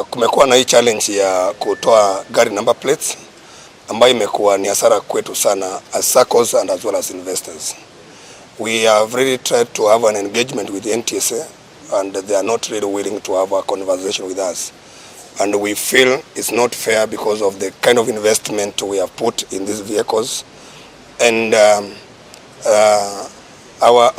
Kumekuwa na hii challenge ya kutoa gari number plates ambayo imekuwa ni hasara kwetu sana as SACCOs and as well as investors. We have really tried to have an engagement with the NTSA and they are not really willing to have a conversation with us. And we feel it's not fair because of the kind of investment we have put in these vehicles. And our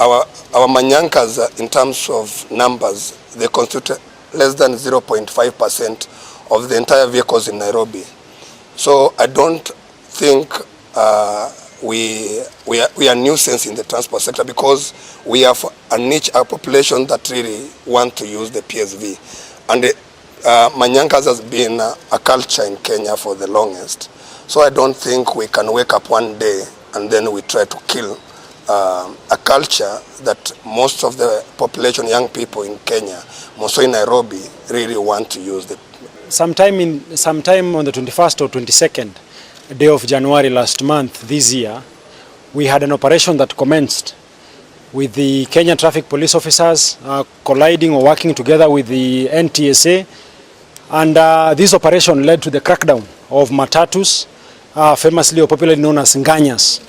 manyankas in terms of numbers, they constitute less than 0.5% of the entire vehicles in Nairobi. So I don't think we are a nuisance in the transport sector because we have a niche, a population that really want to use the PSV. And manyankas has been a culture in Kenya for the longest. So I don't think we can wake up one day and then we try to kill a culture that most of the population, young people in Kenya, mostly in Nairobi, really want to use the. Sometime on the 21st or 22nd day of January last month, this year, we had an operation that commenced with the Kenya traffic police officers colliding or working together with the NTSA. And this operation led to the crackdown of matatus, famously or popularly known as nganyas.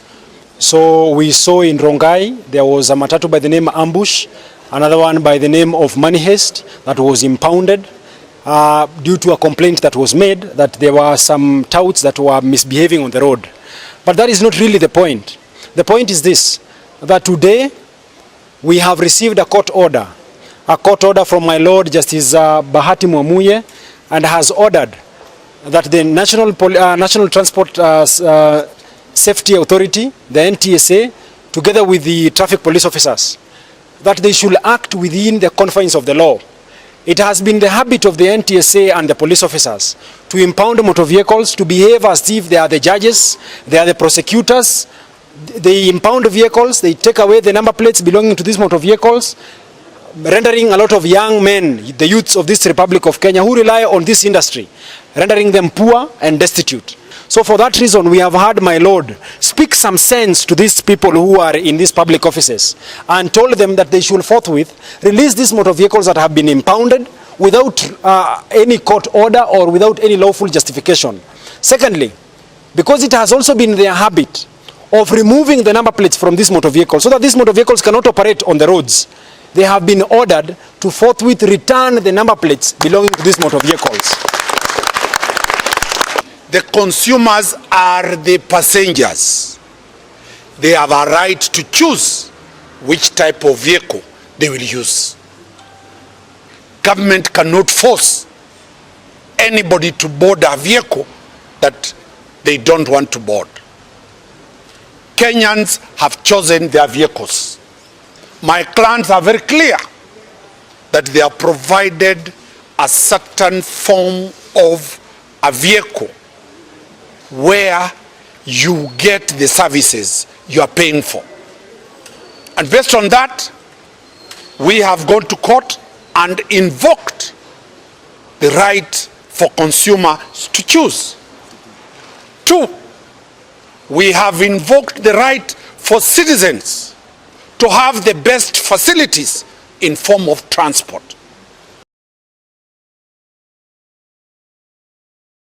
So we saw in Rongai, there was a matatu by the name Ambush, another one by the name of Money Heist that was impounded due to a complaint that was made that there were some touts that were misbehaving on the road. But that is not really the point. The point is this, that today we have received a court order from my Lord Justice Bahati Mwamuye, and has ordered that the National Transport Safety Authority, the NTSA, together with the traffic police officers, that they should act within the confines of the law. It has been the habit of the NTSA and the police officers to impound motor vehicles, to behave as if they are the judges, they are the prosecutors. They impound vehicles, they take away the number plates belonging to these motor vehicles, rendering a lot of young men, the youths of this Republic of Kenya, who rely on this industry, rendering them poor and destitute. So for that reason, we have heard my Lord speak some sense to these people who are in these public offices and told them that they should forthwith release these motor vehicles that have been impounded without any court order or without any lawful justification. Secondly, because it has also been their habit of removing the number plates from these motor vehicles so that these motor vehicles cannot operate on the roads, they have been ordered to forthwith return the number plates belonging to these motor vehicles. The consumers are the passengers. They have a right to choose which type of vehicle they will use. Government cannot force anybody to board a vehicle that they don't want to board. Kenyans have chosen their vehicles. My clients are very clear that they are provided a certain form of a vehicle where you get the services you are paying for. And based on that, we have gone to court and invoked the right for consumers to choose. 2, we have invoked the right for citizens to have the best facilities in form of transport.